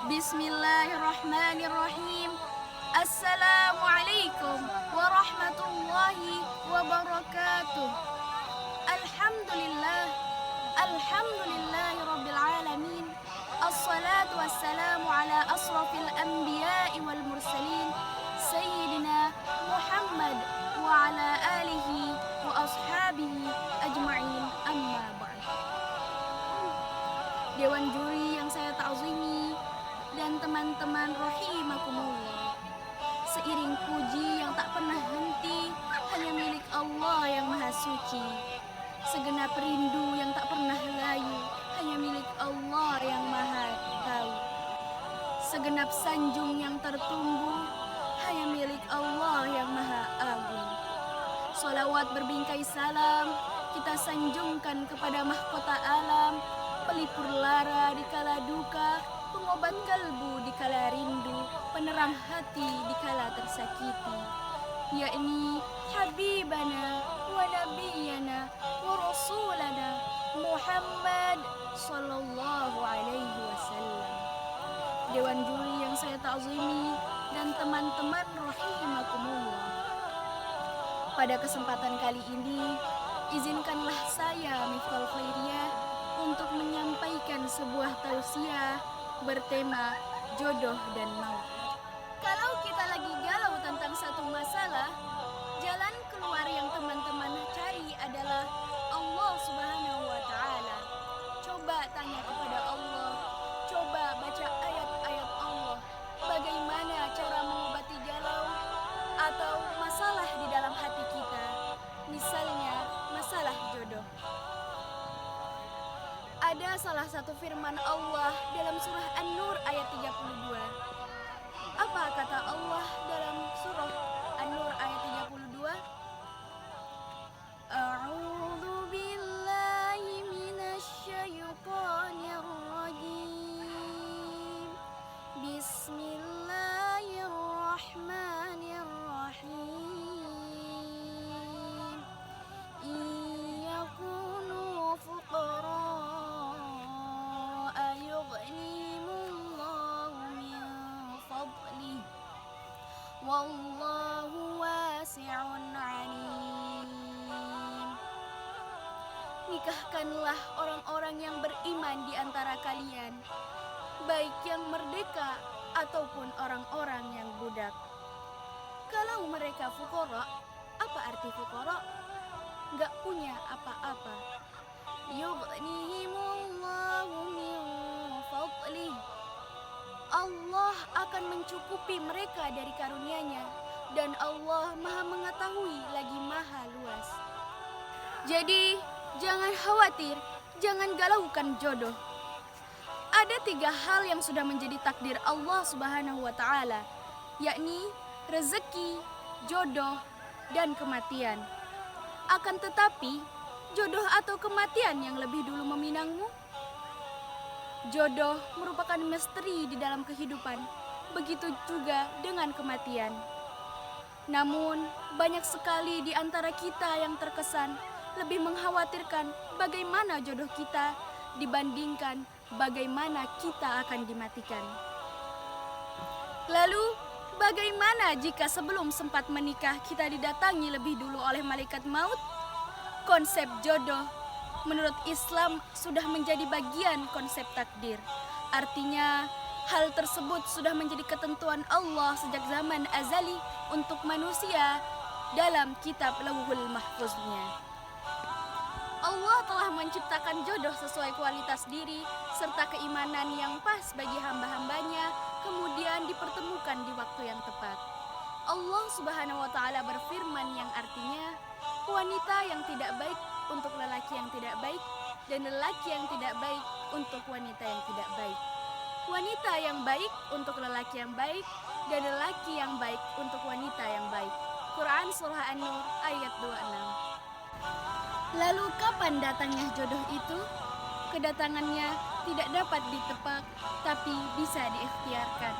Bismillahirrahmanirrahim. Assalamualaikum warahmatullahi wabarakatuh. Alhamdulillah, alhamdulillahi rabbil alamin. Assalatu wassalamu ala asrafil anbiya'i wal mursalin, Sayyidina Muhammad wa ala alihi wa ashabihi ajma'in, amma ba'd. Dewan juri yang saya ta'zimi dan teman-teman rahimakumullah, seiring puji yang tak pernah henti hanya milik Allah yang maha suci, segenap rindu yang tak pernah layu hanya milik Allah yang maha tahu, segenap sanjung yang tertumbuh hanya milik Allah yang maha agung. Salawat berbingkai salam kita sanjungkan kepada mahkota alam, pelipur lara di kala duka, pengobat kalbu di kala rindu, penerang hati di kala tersakiti, yakni Habibana wa Nabiyana wa Rasulana Muhammad Sallallahu Alaihi Wasallam. Dewan juri yang saya ta'zimi dan teman-teman rahimakumullah, pada kesempatan kali ini izinkanlah saya Miftal Khairiyah untuk menyampaikan sebuah tausiah bertema jodoh dan maut. Kalau kita lagi galau tentang satu masalah, jalan keluar yang teman-teman cari adalah Allah Subhanahu wa Ta'ala. Coba tanya kepada Allah, coba baca ayat-ayat Allah, bagaimana cara mengobati galau atau masalah di dalam hati kita, misalnya masalah jodoh. Ada salah satu firman Allah dalam surah An-Nur ayat 32. Apa kata Allah dalam surah An-Nur ayat 32? A'udzu billahi minasyaitonir rajim. Bismillahirrahmanirrahim. Iyakunu fuqara wallahu wasi'un alim. Nikahkanlah orang-orang yang beriman di antara kalian, baik yang merdeka ataupun orang-orang yang budak. Kalau mereka fuqara, apa arti fuqara? Gak punya apa-apa. Yughnihimullahu min fadlih. Allah akan mencukupi mereka dari karunia-Nya, dan Allah maha mengetahui lagi maha luas. Jadi jangan khawatir, jangan galaukan jodoh. Ada 3 hal yang sudah menjadi takdir Allah Subhanahu wa Ta'ala, yakni rezeki, jodoh, dan kematian. Akan tetapi, jodoh atau kematian yang lebih dulu meminangmu? Jodoh merupakan misteri di dalam kehidupan, begitu juga dengan kematian. Namun, banyak sekali di antara kita yang terkesan lebih mengkhawatirkan bagaimana jodoh kita dibandingkan bagaimana kita akan dimatikan. Lalu, bagaimana jika sebelum sempat menikah kita didatangi lebih dulu oleh malaikat maut? Konsep jodoh menurut Islam sudah menjadi bagian konsep takdir. Artinya, hal tersebut sudah menjadi ketentuan Allah sejak zaman azali untuk manusia dalam kitab Lauhul Mahfuznya. Allah telah menciptakan jodoh sesuai kualitas diri serta keimanan yang pas bagi hamba-hambanya, kemudian dipertemukan di waktu yang tepat. Allah Subhanahu wa Ta'ala berfirman yang artinya, wanita yang tidak baik untuk lelaki yang tidak baik, dan lelaki yang tidak baik untuk wanita yang tidak baik. Wanita yang baik untuk lelaki yang baik, dan lelaki yang baik untuk wanita yang baik. Quran Surah An-Nur ayat 26. Lalu kapan datangnya jodoh itu? Kedatangannya tidak dapat ditebak, tapi bisa diikhtiarkan.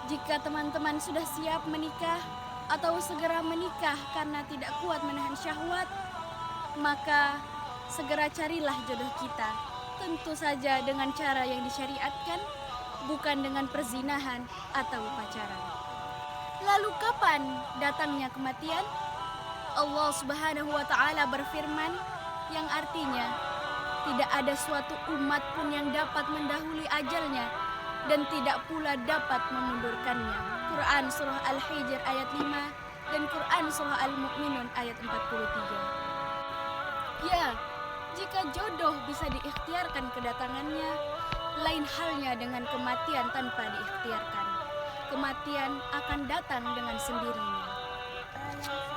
Jika teman-teman sudah siap menikah atau segera menikah karena tidak kuat menahan syahwat, maka segera carilah jodoh kita. Tentu saja dengan cara yang disyariatkan, bukan dengan perzinahan atau pacaran. Lalu kapan datangnya kematian? Allah Subhanahu wa Ta'ala berfirman, yang artinya tidak ada suatu umat pun yang dapat mendahului ajalnya dan tidak pula dapat memundurkannya. Quran Surah Al-Hijr ayat 5 dan Quran Surah Al-Mu'minun ayat 43. Ya, jika jodoh bisa diikhtiarkan kedatangannya, lain halnya dengan kematian tanpa diikhtiarkan. Kematian akan datang dengan sendirinya.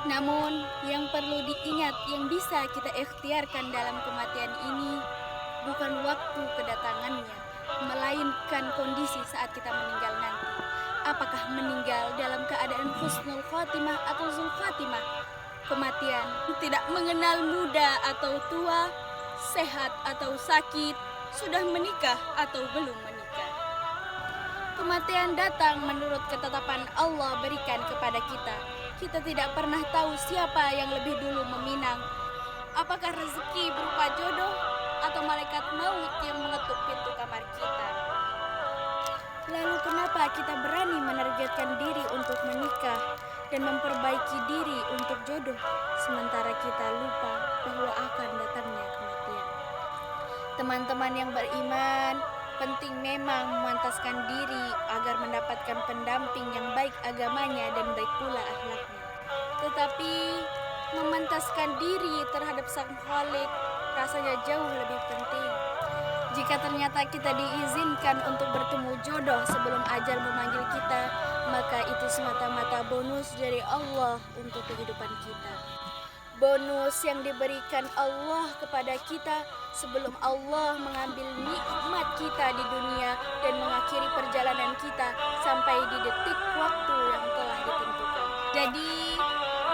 Namun, yang perlu diingat yang bisa kita ikhtiarkan dalam kematian ini bukan waktu kedatangannya, melainkan kondisi saat kita meninggal nanti. Apakah meninggal dalam keadaan husnul khotimah atau zul khotimah? Kematian tidak mengenal muda atau tua, sehat atau sakit, sudah menikah atau belum menikah. Kematian datang menurut ketetapan Allah berikan kepada kita. Kita tidak pernah tahu siapa yang lebih dulu meminang. Apakah rezeki berupa jodoh atau malaikat maut yang mengetuk pintu kamar kita? Lalu kenapa kita berani menargetkan diri untuk menikah dan memperbaiki diri untuk jodoh, sementara kita lupa bahwa akan datangnya kematian? Teman-teman yang beriman, penting memang memantaskan diri agar mendapatkan pendamping yang baik agamanya dan baik pula akhlaknya. Tetapi memantaskan diri terhadap Sang Khalik rasanya jauh lebih penting. Jika ternyata kita diizinkan untuk bertemu jodoh sebelum ajal memanggil kita, maka itu semata-mata bonus dari Allah untuk kehidupan kita. Bonus yang diberikan Allah kepada kita sebelum Allah mengambil nikmat kita di dunia dan mengakhiri perjalanan kita sampai di detik waktu yang telah ditentukan. Jadi,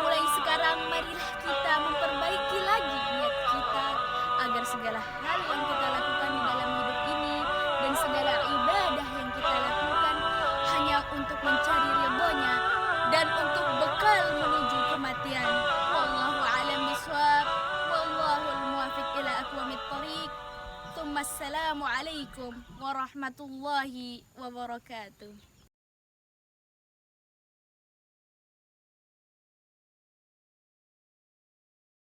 mulai sekarang marilah kita memperbaiki lagi niat kita agar segala hal yang kita lakukan di dalam hidup ini dan segala ibadah yang kita lakukan hanya untuk mencari ridhonya dan untuk bekal menuju kematian. Wallahu a'lam bishawab. Wallahul muwaffiq ila aqwamit thoriq. Assalamu alaikum warahmatullahi wabarakatuh.